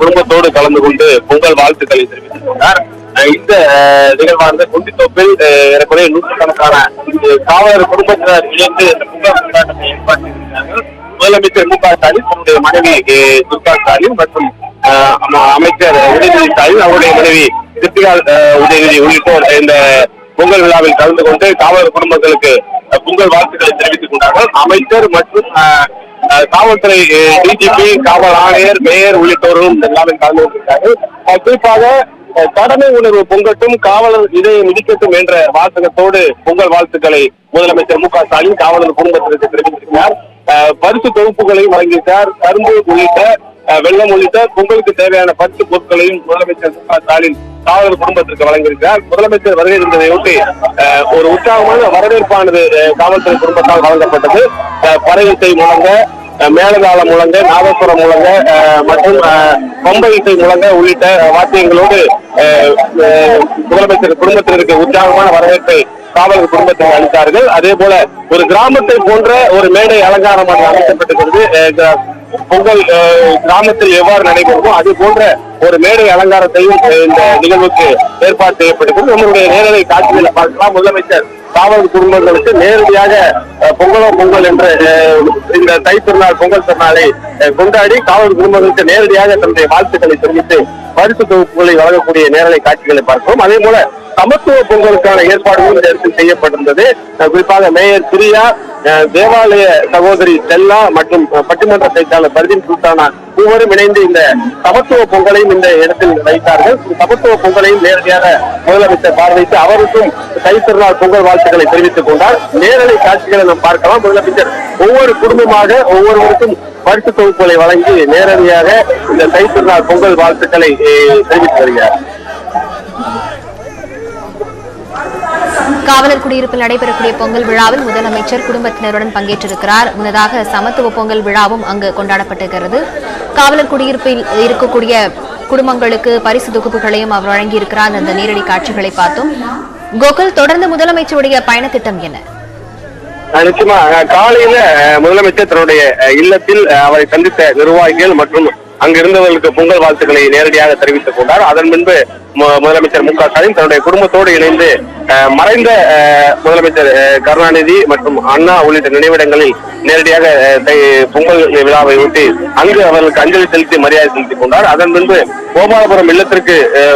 குடும்பத்தோடு கலந்து கொண்டு பொங்கல் வாழ்த்துக்களை தெரிவித்துக் கொண்டார். இந்த நிகழ்வானது குண்டித்தோப்பில் ஏறக்குறைய நூற்றுக்கணக்கான காவலர் குடும்பத்தினர் இணைந்து இந்த பொங்கல் கொண்டாட்டத்தை ஏற்பாட்டிருக்கிறார்கள். முதலமைச்சர் மு க ஸ்டாலின், தன்னுடைய மனைவி துர்கா ஸ்டாலின் மற்றும் அமைச்சர் உதயநிதி ஸ்டாலின், அவருடைய மனைவி கிருத்திகா உதயநிதி உள்ளிட்டோர் இந்த பொங்கல் விழாவில் கலந்து கொண்டு காவலர் குடும்பங்களுக்கு பொங்கல் வாழ்த்துக்களை தெரிவித்துக் கொண்டார்கள். அமைச்சர் மற்றும் காவல்துறை டிஜிபி, காவல் ஆணையர், மேயர் உள்ளிட்டோரும் இந்த விழாவில் கலந்து கொண்டிருக்கிறார்கள். குறிப்பாக கடமை உணர்வு பொங்கட்டும், காவலர் இதயம் மிதிக்கட்டும் என்ற வாசகத்தோடு பொங்கல் வாழ்த்துக்களை முதலமைச்சர் மு க ஸ்டாலின் காவலர் குடும்பத்திற்கு தெரிவித்திருக்கிறார். பரிசு தொகுப்புகளையும் வழங்கியிருக்கிறார். கரும்பு உள்ளிட்ட, வெள்ளம் உள்ளிட்ட பொங்கலுக்கு தேவையான பரிசு பொருட்களையும் முதலமைச்சர் மு க ஸ்டாலின் காவலர் குடும்பத்திற்கு வழங்கியிருக்கிறார். முதலமைச்சர் வருகை இருந்ததையொட்டி ஒரு உற்சாகமான வரவேற்பானது காவல்துறை குடும்பத்தால் வழங்கப்பட்டது. பறையிசை முழங்க, மேலதாளம் முழங்க, நாதஸ்வரம் முழங்க மற்றும் பம்பை இசை முழங்க உள்ளிட்ட வாத்தியங்களோடு முதலமைச்சர் குடும்பத்திற்கு உற்சாகமான வரவேற்பை காவலர் குடும்பத்தில் அளித்தார்கள். அதே போல ஒரு கிராமத்தை போன்ற ஒரு மேடை அலங்காரமாக அமைக்கப்பட்டிருக்கிறது. பொங்கல் கிராமத்தில் எவ்வாறு நடைபெறுமோ அது போன்ற ஒரு மேடை அலங்காரத்தையும் இந்த நிகழ்வுக்கு ஏற்பாடு செய்யப்பட்டிருக்கிறது. நம்மளுடைய நேரடி காட்சிகளை பார்க்கலாம். முதலமைச்சர் காவலர் குடும்பங்களுக்கு நேரடியாக பொங்கல் என்ற இந்த தை திருநாள், பொங்கல் திருநாளை கொண்டாடி காவலர் குடும்பங்களுக்கு நேரடியாக தன்னுடைய வாழ்த்துக்களை தெரிவித்து பரிசு தொகுப்புகளை வழங்கக்கூடிய நேரலை காட்சிகளை பார்க்கிறோம். அதே போல சமத்துவ பொங்கலுக்கான ஏற்பாடுகளும் இந்த இடத்தில் செய்யப்பட்டிருந்தது. குறிப்பாக மேயர் பிரியா, தேவாலய சகோதரி ஸ்டெல்லா மற்றும் பட்டிமன்ற பேச்சாளர் பர்தீன் சுல்தானா மூவரும் இணைந்து இந்த சமத்துவ பொங்கலையும் இந்த இடத்தில் வைத்தார்கள். சமத்துவ பொங்கலையும் நேரடியாக முதலமைச்சர் பார்வைத்து அவருக்கும் தை திருநாள் பொங்கல் வாழ்த்துக்களை தெரிவித்துக் கொண்டார். நேரலை காட்சிகளை நாம் பார்க்கலாம். முதலமைச்சர் ஒவ்வொரு குடும்பமாக ஒவ்வொருவருக்கும் பரிசு தொகுப்புகளை வழங்கி நேரடியாக இந்த தை திருநாள் பொங்கல் வாழ்த்துக்களை தெரிவித்து வருகிறார். காவலர் குடியிருப்பில் நடைபெறக்கூடிய பொங்கல் விழாவில் முதலமைச்சர் குடும்பத்தினருடன் பங்கேற்றிருக்கிறார். முன்னதாக சமத்துவ பொங்கல் விழாவும் அங்கு கொண்டாடப்பட்டிருக்கிறது. காவலர் குடியிருப்பில் இருக்கக்கூடிய குடும்பங்களுக்கு பரிசு தொகுப்புகளையும் அவர் வழங்கியிருக்கிறார். அந்த நேரடி காட்சிகளை பார்த்தோம். கோகுல், தொடர்ந்து முதலமைச்சருடைய பயணத்திட்டம் என்ன? நிச்சயமா காலையில முதலமைச்சர் தன்னுடைய இல்லத்தில் அவரை சந்தித்த நிர்வாகிகள் மற்றும் அங்கிருந்தவர்களுக்கு பொங்கல் வாழ்த்துக்களை நேரடியாக தெரிவித்துக் கொண்டார். அதன் முன்பு முதலமைச்சர் மு க ஸ்டாலின் தன்னுடைய குடும்பத்தோடு இணைந்து மறைந்த முதலமைச்சர் கருணாநிதி மற்றும் அண்ணா உள்ளிட்ட நினைவிடங்களில் நேரடியாக பொங்கல் விழாவை ஒட்டி அங்கு அவர்களுக்கு அஞ்சலி செலுத்தி மரியாதை செலுத்திக் கொண்டார். அதன் முன்பு கோபாலபுரம் இல்லத்திற்கு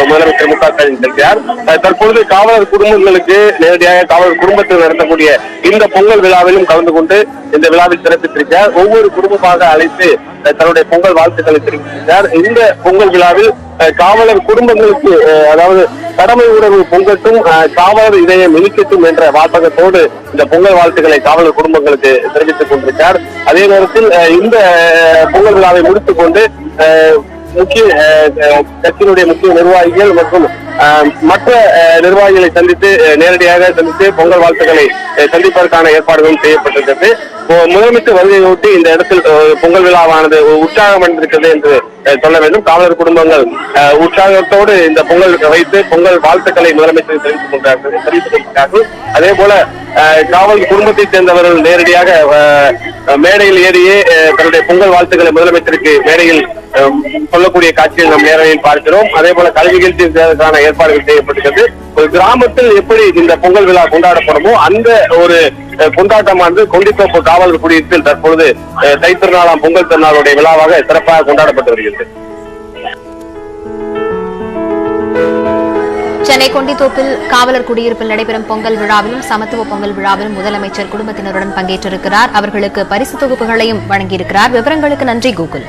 முதலமைச்சர் மு க ஸ்டாலின் செல்கிறார். தற்பொழுது காவலர் குடும்பங்களுக்கு நேரடியாக காவலர் குடும்பத்தில் நடத்தக்கூடிய இந்த பொங்கல் விழாவிலும் கலந்து கொண்டு இந்த விழாவில் சிறப்பித்திருக்கிறார். ஒவ்வொரு குடும்பமாக அழைத்து தன்னுடைய பொங்கல் வாழ்த்துக்களை தெரிவித்திருக்கிறார். இந்த பொங்கல் விழாவில் காவலர் குடும்பங்களுக்கு, அதாவது கடமை உணர்வு பொங்கட்டும், காவலர் இதயம் இனிக்கட்டும் என்ற வாசகத்தோடு இந்த பொங்கல் வாழ்த்துக்களை காவலர் குடும்பங்களுக்கு தெரிவித்துக் கொண்டிருக்கிறார். அதே நேரத்தில் இந்த பொங்கல் விழாவை முடித்துக் கொண்டு முக்கிய கட்சியினுடைய முக்கிய நிர்வாகிகள் மற்றும் மற்ற நிர்வாகிகளை சந்தித்து நேரடியாக சந்தித்து பொங்கல் வாழ்த்துக்களை சந்திப்பதற்கான ஏற்பாடுகளும் செய்யப்பட்டிருக்கிறது. முதலமைச்சர் வருகையொட்டி இந்த இடத்தில் பொங்கல் விழாவானது உற்சாகம் அடைந்திருக்கிறது என்று சொல்ல வேண்டும். காவலர் குடும்பங்கள் உற்சாகத்தோடு இந்த பொங்கல் வைத்து பொங்கல் வாழ்த்துக்களை முதலமைச்சர் தெரிவித்துக் கொண்டிருக்கிறார்கள். அதே போல காவல் குடும்பத்தை சேர்ந்தவர்கள் நேரடியாக மேடையில் ஏறியே தன்னுடைய பொங்கல் வாழ்த்துக்களை முதலமைச்சருக்கு மேடையில் சொல்லக்கூடிய காட்சியில் நாம் நேரடியில் பார்க்கிறோம். அதே போல கல்வி நிகழ்ச்சிக்கான ஏற்பாடுகள் செய்யப்பட்டிருக்கிறது. ஒரு கிராமத்தில் எப்படி இந்த பொங்கல் விழா கொண்டாடப்படுமோ அந்த ஒரு கொண்டாட்டமானது கொண்டித்தோப்பு காவலர் குடியிருப்பில் தற்பொழுது தை திருநாளாம் பொங்கல் திருநாளுடைய விழாவாக சிறப்பாக கொண்டாடப்பட்டு வருகிறது. சென்னை கொண்டித்தோப்பில் காவலர் குடியிருப்பில் நடைபெறும் பொங்கல் விழாவிலும் சமத்துவ பொங்கல் விழாவிலும் முதலமைச்சர் குடும்பத்தினருடன் பங்கேற்றிருக்கிறார். அவர்களுக்கு பரிசு தொகுப்புகளையும் வழங்கியிருக்கிறார். விவரங்களுக்கு நன்றி கோகுல்.